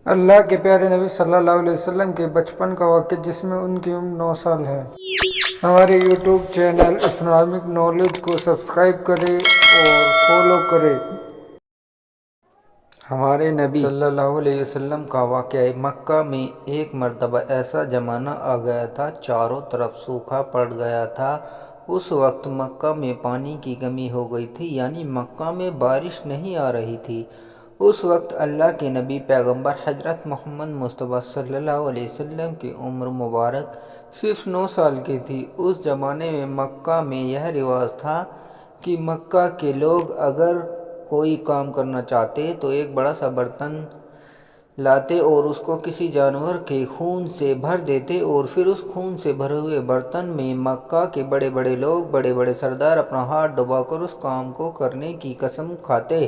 اللہ کے پیارے نبی صلی اللہ علیہ وسلم کے بچپن کا واقعہ جس میں ان کی عمر 9 سال ہے۔ ہمارے یوٹیوب چینل اسلامک نالج کو سبسکرائب کریں اور فالو کریں۔ ہمارے نبی صلی اللہ علیہ وسلم کا واقعہ مکہ میں ایک مرتبہ ایسا زمانہ آ گیا تھا، چاروں طرف سوکھا پڑ گیا تھا۔ اس وقت مکہ میں پانی کی کمی ہو گئی تھی، یعنی مکہ میں بارش نہیں آ رہی تھی۔ اس وقت اللہ کے نبی پیغمبر حضرت محمد مصطفیٰ صلی اللہ علیہ وسلم کی عمر مبارک صرف 9 سال کی تھی۔ اس زمانے میں مکہ میں یہ رواج تھا کہ مکہ کے لوگ اگر کوئی کام کرنا چاہتے تو ایک بڑا سا برتن لاتے اور اس کو کسی جانور کے خون سے بھر دیتے اور پھر اس خون سے بھرے ہوئے برتن میں مکہ کے بڑے بڑے لوگ، بڑے بڑے سردار اپنا ہاتھ ڈبا کر اس کام کو کرنے کی قسم کھاتے۔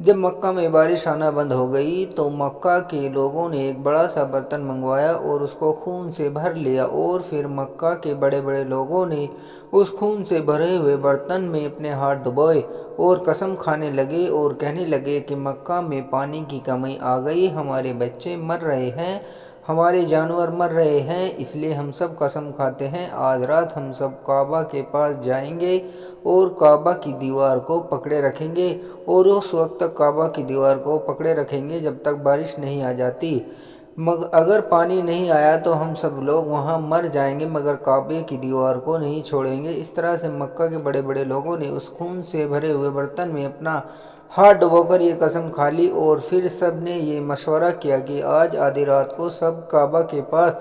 جب مکہ میں بارش آنا بند ہو گئی تو مکہ کے لوگوں نے ایک بڑا سا برتن منگوایا اور اس کو خون سے بھر لیا، اور پھر مکہ کے بڑے بڑے لوگوں نے اس خون سے بھرے ہوئے برتن میں اپنے ہاتھ ڈبوئے اور قسم کھانے لگے اور کہنے لگے کہ مکہ میں پانی کی کمی آ گئی، ہمارے بچے مر رہے ہیں، ہمارے جانور مر رہے ہیں، اس لیے ہم سب قسم کھاتے ہیں آج رات ہم سب کعبہ کے پاس جائیں گے اور کعبہ کی دیوار کو پکڑے رکھیں گے، اور اس وقت تک کعبہ کی دیوار کو پکڑے رکھیں گے جب تک بارش نہیں آ جاتی۔ اگر پانی نہیں آیا تو ہم سب لوگ وہاں مر جائیں گے، مگر کعبے کی دیوار کو نہیں چھوڑیں گے۔ اس طرح سے مکہ کے بڑے بڑے لوگوں نے اس خون سے بھرے ہوئے برتن میں اپنا ہاتھ ڈبو کر یہ قسم کھا لی، اور پھر سب نے یہ مشورہ کیا کہ آج آدھی رات کو سب کعبہ کے پاس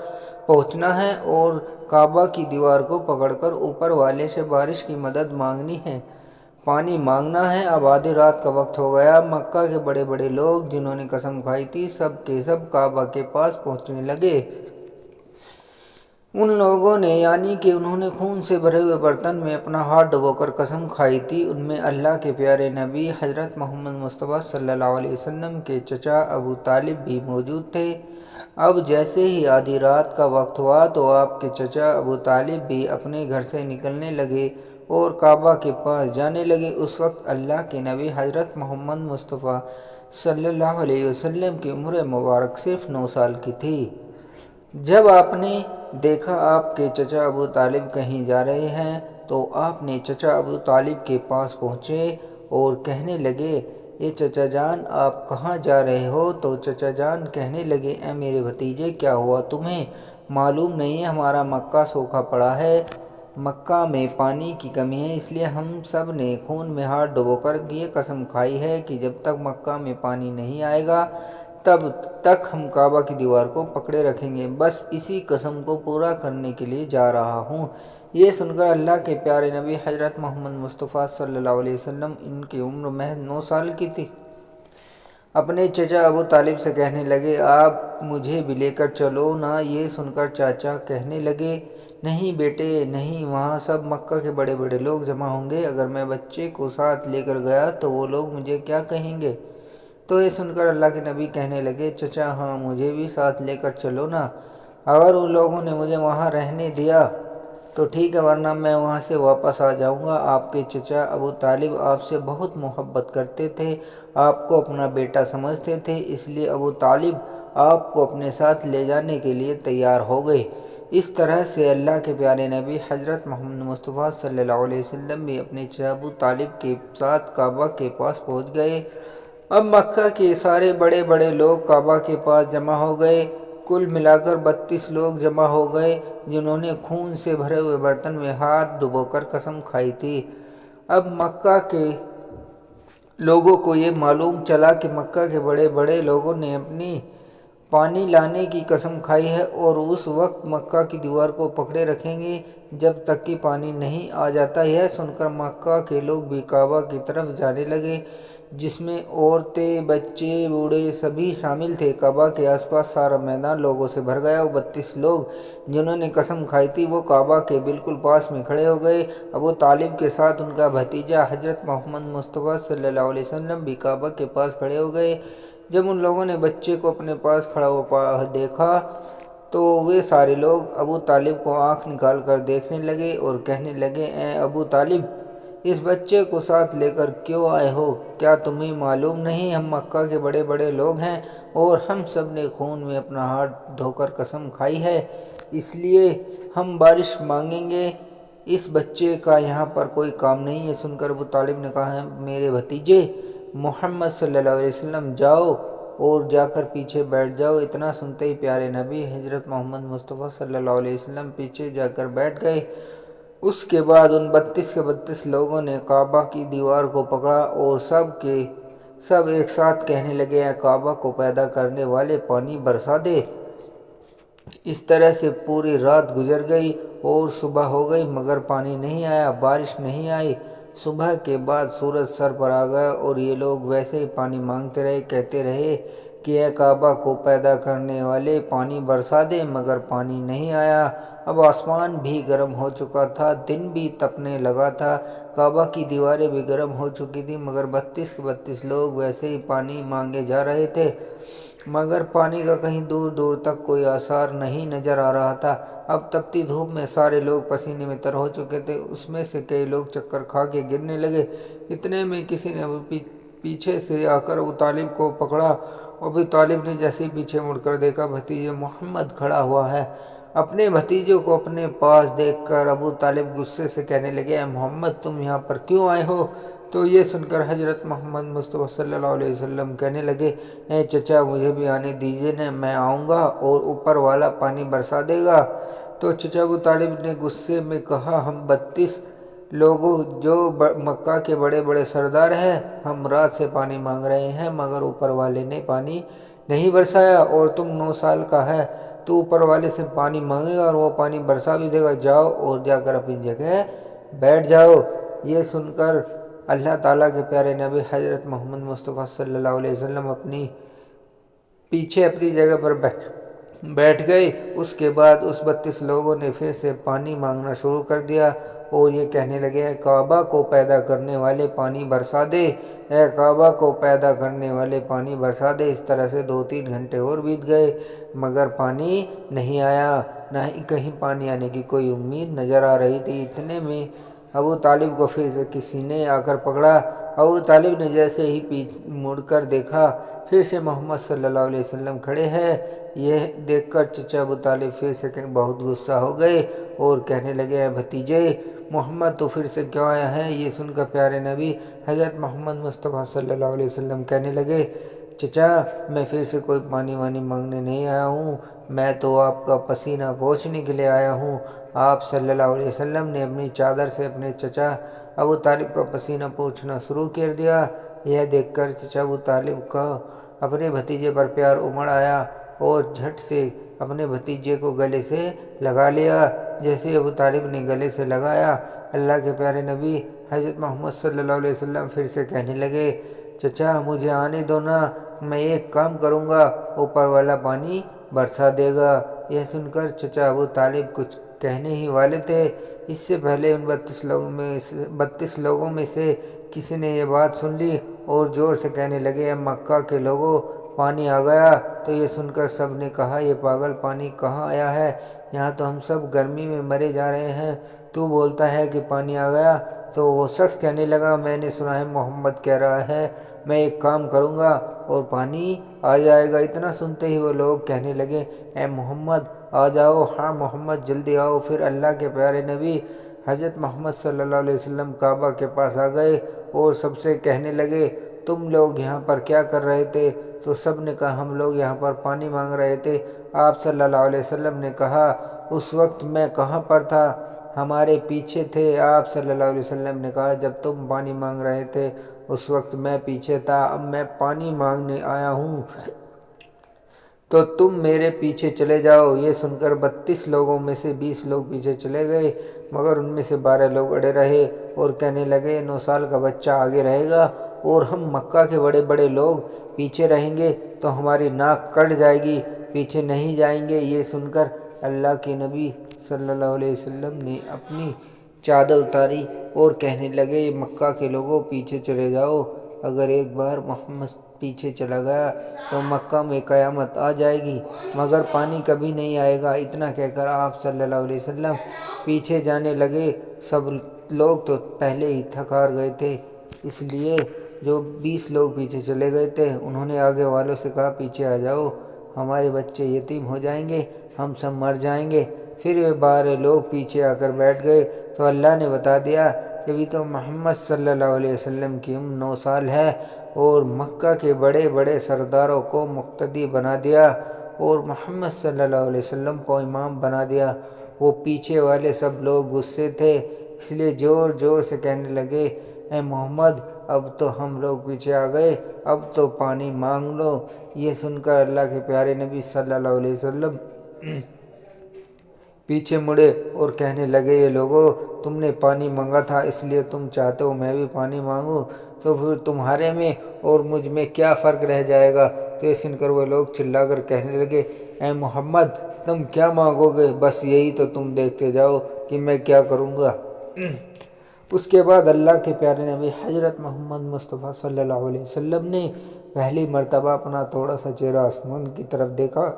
پہنچنا ہے اور کعبہ کی دیوار کو پکڑ کر اوپر والے سے بارش کی مدد مانگنی ہے، پانی مانگنا ہے۔ اب آدھی رات کا وقت ہو گیا۔ مکہ کے بڑے بڑے لوگ جنہوں نے قسم کھائی تھی سب کے سب کعبہ کے پاس پہنچنے لگے۔ ان لوگوں نے، یعنی کہ انہوں نے خون سے بھرے ہوئے برتن میں اپنا ہاتھ ڈبو کر قسم کھائی تھی، ان میں اللہ کے پیارے نبی حضرت محمد مصطفیٰ صلی اللہ علیہ وسلم کے چچا ابو طالب بھی موجود تھے۔ اب جیسے ہی آدھی رات کا وقت ہوا تو آپ کے چچا ابو طالب بھی اپنے گھر سے نکلنے لگے اور کعبہ کے پاس جانے لگے۔ اس وقت اللہ کے نبی حضرت محمد مصطفیٰ صلی اللہ علیہ وسلم کی عمر مبارک صرف 9 سال کی تھی۔ جب آپ نے دیکھا آپ کے چچا ابو طالب کہیں جا رہے ہیں تو آپ نے چچا ابو طالب کے پاس پہنچے اور کہنے لگے، اے چچا جان آپ کہاں جا رہے ہو؟ تو چچا جان کہنے لگے، اے میرے بھتیجے کیا ہوا تمہیں معلوم نہیں ہے ہمارا مکہ سوکھا پڑا ہے، مکہ میں پانی کی کمی ہے، اس لیے ہم سب نے خون میں ہاتھ ڈبو کر یہ قسم کھائی ہے کہ جب تک مکہ میں پانی نہیں آئے گا تب تک ہم کعبہ کی دیوار کو پکڑے رکھیں گے، بس اسی قسم کو پورا کرنے کے لیے جا رہا ہوں۔ یہ سن کر اللہ کے پیارے نبی حضرت محمد مصطفیٰ صلی اللہ علیہ وسلم، ان کی عمر محض 9 سال کی تھی، اپنے چچا ابو طالب سے کہنے لگے، آپ مجھے بھی لے کر چلو نا۔ یہ سن کر چاچا کہنے لگے، نہیں بیٹے نہیں، وہاں سب مکہ کے بڑے بڑے لوگ جمع ہوں گے، اگر میں بچے کو ساتھ لے کر گیا تو وہ لوگ مجھے کیا کہیں گے؟ تو یہ سن کر اللہ کے نبی کہنے لگے، چچا ہاں مجھے بھی ساتھ لے کر چلو نا، اگر ان لوگوں نے مجھے وہاں رہنے دیا تو ٹھیک ہے ورنہ میں وہاں سے واپس آ جاؤں گا۔ آپ کے چچا ابو طالب آپ سے بہت محبت کرتے تھے، آپ کو اپنا بیٹا سمجھتے تھے، اس لیے ابو طالب آپ کو اپنے ساتھ لے جانے کے لیے تیار ہو گئے۔ اس طرح سے اللہ کے پیارے نبی حضرت محمد مصطفیٰ صلی اللہ علیہ وسلم بھی اپنے چچا ابو طالب کے ساتھ کعبہ کے پاس پہنچ گئے۔ اب مکہ کے سارے بڑے بڑے لوگ کعبہ کے پاس جمع ہو گئے، کل ملا کر 32 لوگ جمع ہو گئے جنہوں نے خون سے بھرے ہوئے برتن میں ہاتھ ڈبو کر قسم کھائی تھی۔ اب مکہ کے لوگوں کو یہ معلوم چلا کہ مکہ کے بڑے بڑے لوگوں نے اپنی پانی لانے کی قسم کھائی ہے اور اس وقت مکہ کی دیوار کو پکڑے رکھیں گے جب تک کہ پانی نہیں آ جاتا۔ یہ سن کر مکہ کے لوگ بھی کعبہ کی طرف جانے لگے، جس میں عورتیں، بچے، بوڑھے سبھی شامل تھے۔ کعبہ کے آس پاس سارا میدان لوگوں سے بھر گیا۔ وہ 32 لوگ جنہوں نے قسم کھائی تھی وہ کعبہ کے بالکل پاس میں کھڑے ہو گئے۔ ابو طالب کے ساتھ ان کا بھتیجا حضرت محمد مصطفیٰ صلی اللہ علیہ وسلم بھی کعبہ کے پاس کھڑے ہو گئے۔ جب ان لوگوں نے بچے کو اپنے پاس کھڑا ہوا دیکھا تو وہ سارے لوگ ابو طالب کو آنکھ نکال کر دیکھنے لگے اور کہنے لگے، اے ابو طالب اس بچے کو ساتھ لے کر کیوں آئے ہو؟ کیا تمہیں معلوم نہیں ہم مکہ کے بڑے بڑے لوگ ہیں اور ہم سب نے خون میں اپنا ہاتھ دھو کر قسم کھائی ہے، اس لیے ہم بارش مانگیں گے۔ اس بچے کا یہاں پر کوئی کام نہیں۔ یہ سن کر ابو طالب نے کہا، ہے میرے بھتیجے محمد صلی اللہ علیہ وسلم، جاؤ اور جا کر پیچھے بیٹھ جاؤ۔ اتنا سنتے ہی پیارے نبی حضرت محمد مصطفیٰ صلی اللہ علیہ وسلم پیچھے جا کر بیٹھ گئے۔ اس کے بعد ان 32 کے 32 لوگوں نے کعبہ کی دیوار کو پکڑا اور سب کے سب ایک ساتھ کہنے لگے، اے کعبہ کو پیدا کرنے والے، پانی برسا دے۔ اس طرح سے پوری رات گزر گئی اور صبح ہو گئی مگر پانی نہیں آیا، بارش نہیں آئی۔ صبح کے بعد سورج سر پر آ گیا اور یہ لوگ ویسے ہی پانی مانگتے رہے، کہتے رہے کہ اے کعبہ کو پیدا کرنے والے، پانی برسا دے، مگر پانی نہیں آیا۔ اب آسمان بھی گرم ہو چکا تھا، دن بھی تپنے لگا تھا، کعبہ کی دیواریں بھی گرم ہو چکی تھیں، مگر 32 کے 32 لوگ ویسے ہی پانی مانگے جا رہے تھے، مگر پانی کا کہیں دور دور تک کوئی آثار نہیں نظر آ رہا تھا۔ اب تپتی دھوپ میں سارے لوگ پسینے میں تر ہو چکے تھے، اس میں سے کئی لوگ چکر کھا کے گرنے لگے۔ اتنے میں کسی نے پیچھے سے آ کر ابو طالب کو پکڑا۔ ابو طالب نے جیسے ہی پیچھے مڑ کر دیکھا، بھتیجے محمد کھڑا ہوا ہے۔ اپنے بھتیجے کو اپنے پاس دیکھ کر ابو طالب غصے سے کہنے لگے، اے محمد تم یہاں پر کیوں آئے ہو؟ تو یہ سن کر حضرت محمد مصطفیٰ صلی اللہ علیہ وسلم کہنے لگے، اے چچا مجھے بھی آنے دیجیے نا، میں آؤں گا اور اوپر والا پانی برسا دے گا۔ تو چچا ابو طالب نے غصے میں کہا، ہم 32 لوگوں جو مکہ کے بڑے بڑے سردار ہیں، ہم رات سے پانی مانگ رہے ہیں مگر اوپر والے نے پانی نہیں برسایا، اور تم 9 سال کا ہے تو اوپر والے سے پانی مانگے گا اور وہ پانی برسا بھی دے گا، جاؤ اور جا کر اپنی جگہ بیٹھ جاؤ۔ یہ سن کر اللہ تعالیٰ کے پیارے نبی حضرت محمد مصطفیٰ صلی اللہ علیہ وسلم پیچھے اپنی جگہ پر بیٹھ گئے۔ اس کے بعد اس 32 لوگوں نے پھر سے پانی مانگنا شروع کر دیا اور یہ کہنے لگے، اے کعبہ کو پیدا کرنے والے، پانی برسا دے، اے کعبہ کو پیدا کرنے والے، پانی برسا دے۔ اس طرح سے 2-3 گھنٹے اور بیت گئے مگر پانی نہیں آیا، نہ ہی کہیں پانی آنے کی کوئی امید نظر آ رہی تھی۔ اتنے میں ابو طالب کو پھر سے کسی نے آ کر پکڑا۔ ابو طالب نے جیسے ہی مڑ کر دیکھا، پھر سے محمد صلی اللہ علیہ وسلم کھڑے ہیں۔ یہ دیکھ کر چچا ابو طالب پھر سے بہت غصہ ہو گئے اور کہنے لگے، اے بھتیجے محمد تو پھر سے کیوں آیا ہے؟ یہ سن کر پیارے نبی حضرت محمد مصطفیٰ صلی اللہ علیہ وسلم کہنے لگے، چچا میں پھر سے کوئی پانی وانی مانگنے نہیں آیا ہوں، میں تو آپ کا پسینہ پوچھنے کے لیے آیا ہوں۔ آپ صلی اللہ علیہ وسلم نے اپنی چادر سے اپنے چچا ابو طالب کا پسینہ پوچھنا شروع کر دیا۔ یہ دیکھ کر چچا ابو طالب کا اپنے بھتیجے پر پیار امڑ آیا اور جھٹ سے اپنے بھتیجے کو گلے سے لگا لیا۔ جیسے ابو طالب نے گلے سے لگایا، اللہ کے پیارے نبی حضرت محمد صلی اللہ علیہ وسلم پھر سے کہنے لگے، چچا مجھے آنے دو نا، میں ایک کام کروں گا، اوپر والا پانی برسا دے گا۔ یہ سن کر چچا ابو طالب کچھ کہنے ہی والے تھے، اس سے پہلے ان 32 لوگوں میں سے کسی نے یہ بات سن لی اور زور سے کہنے لگے، اے مکہ کے لوگوں پانی آ گیا۔ تو یہ سن کر سب نے کہا، یہ پاگل پانی کہاں آیا ہے؟ یہاں تو ہم سب گرمی میں مرے جا رہے ہیں، تو بولتا ہے کہ پانی آ گیا۔ تو وہ شخص کہنے لگا، میں نے سنا ہے محمد کہہ رہا ہے میں ایک کام کروں گا اور پانی آ جائے گا۔ اتنا سنتے ہی وہ لوگ کہنے لگے، اے محمد آ جاؤ، ہاں محمد جلدی آؤ۔ پھر اللہ کے پیارے نبی حضرت محمد صلی اللہ علیہ وسلم کعبہ کے پاس آ گئے اور سب سے کہنے لگے، تم لوگ یہاں پر کیا کر رہے تھے؟ تو سب نے کہا، ہم لوگ یہاں پر پانی مانگ رہے تھے۔ آپ صلی اللہ علیہ وسلم نے کہا، اس وقت میں کہاں پر تھا؟ ہمارے پیچھے تھے۔ آپ صلی اللہ علیہ وسلم نے کہا، جب تم پانی مانگ رہے تھے اس وقت میں پیچھے تھا، اب میں پانی مانگنے آیا ہوں تو تم میرے پیچھے چلے جاؤ۔ یہ سن کر 32 لوگوں میں سے 20 لوگ پیچھے چلے گئے مگر ان میں سے 12 لوگ اڑے رہے اور کہنے لگے، 9 سال کا بچہ آگے رہے گا اور ہم مکہ کے بڑے بڑے لوگ پیچھے رہیں گے تو ہماری ناک کٹ جائے گی، پیچھے نہیں جائیں گے۔ یہ سن کر اللہ کے نبی صلی اللہ علیہ وسلم نے اپنی چادر اتاری اور کہنے لگے، مکہ کے لوگوں پیچھے چلے جاؤ، اگر ایک بار محمد پیچھے چلا گیا تو مکہ میں قیامت آ جائے گی مگر پانی کبھی نہیں آئے گا۔ اتنا کہہ کر آپ صلی اللہ علیہ وسلم پیچھے جانے لگے۔ سب لوگ تو پہلے ہی تھک ہار گئے تھے، اس لیے جو 20 لوگ پیچھے چلے گئے تھے انہوں نے آگے والوں سے کہا پیچھے آ جاؤ، ہمارے بچے یتیم ہو جائیں گے، ہم سب مر جائیں گے۔ پھر وہ 12 لوگ پیچھے آ کر بیٹھ گئے تو اللہ نے بتا دیا کہ ابھی تو محمد صلی اللہ علیہ وسلم کی عمر 9 سال ہے، اور مکہ کے بڑے بڑے سرداروں کو مقتدی بنا دیا اور محمد صلی اللہ علیہ وسلم کو امام بنا دیا۔ وہ پیچھے والے سب لوگ غصے تھے، اس لیے زور زور سے کہنے لگے اے محمد اب تو ہم لوگ پیچھے آ گئے، اب تو پانی مانگ لو۔ یہ سن کر اللہ کے پیارے نبی صلی اللہ علیہ وسلم پیچھے مڑے اور کہنے لگے یہ لوگو، تم نے پانی مانگا تھا اس لیے تم چاہتے ہو میں بھی پانی مانگوں، تو پھر تمہارے میں اور مجھ میں کیا فرق رہ جائے گا؟ تو یہ سن کر وہ لوگ چلا کر کہنے لگے اے محمد تم کیا مانگو گے، بس یہی تو تم دیکھتے جاؤ کہ میں کیا کروں گا۔ اس کے بعد اللہ کے پیارے نبی حضرت محمد مصطفیٰ صلی اللہ علیہ وسلم نے پہلی مرتبہ اپنا تھوڑا سا چہرہ آسمان کی طرف دیکھا،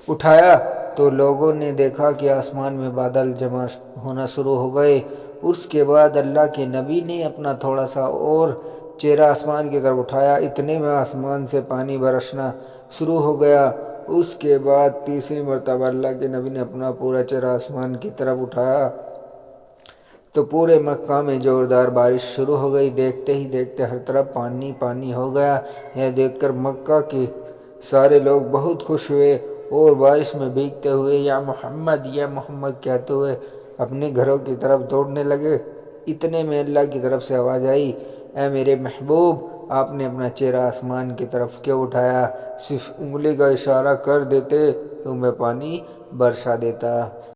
اٹھایا تو لوگوں نے دیکھا کہ آسمان میں بادل جمع ہونا شروع ہو گئے۔ اس کے بعد اللہ کے نبی نے اپنا تھوڑا سا اور چہرہ آسمان کی طرف اٹھایا، اتنے میں آسمان سے پانی برسنا شروع ہو گیا۔ اس کے بعد تیسری مرتبہ اللہ کے نبی نے اپنا پورا چہرہ آسمان کی طرف اٹھایا تو پورے مکہ میں زوردار بارش شروع ہو گئی، دیکھتے ہی دیکھتے ہر طرف پانی پانی ہو گیا۔ یہ دیکھ کر مکہ کے سارے لوگ بہت خوش ہوئے اور بارش میں بھیگتے ہوئے یا محمد کہتے ہوئے اپنے گھروں کی طرف دوڑنے لگے۔ اتنے میں اللہ کی طرف سے آواز آئی اے میرے محبوب آپ نے اپنا چہرہ آسمان کی طرف کیوں اٹھایا؟ صرف انگلی کا اشارہ کر دیتے تو میں پانی برسا دیتا۔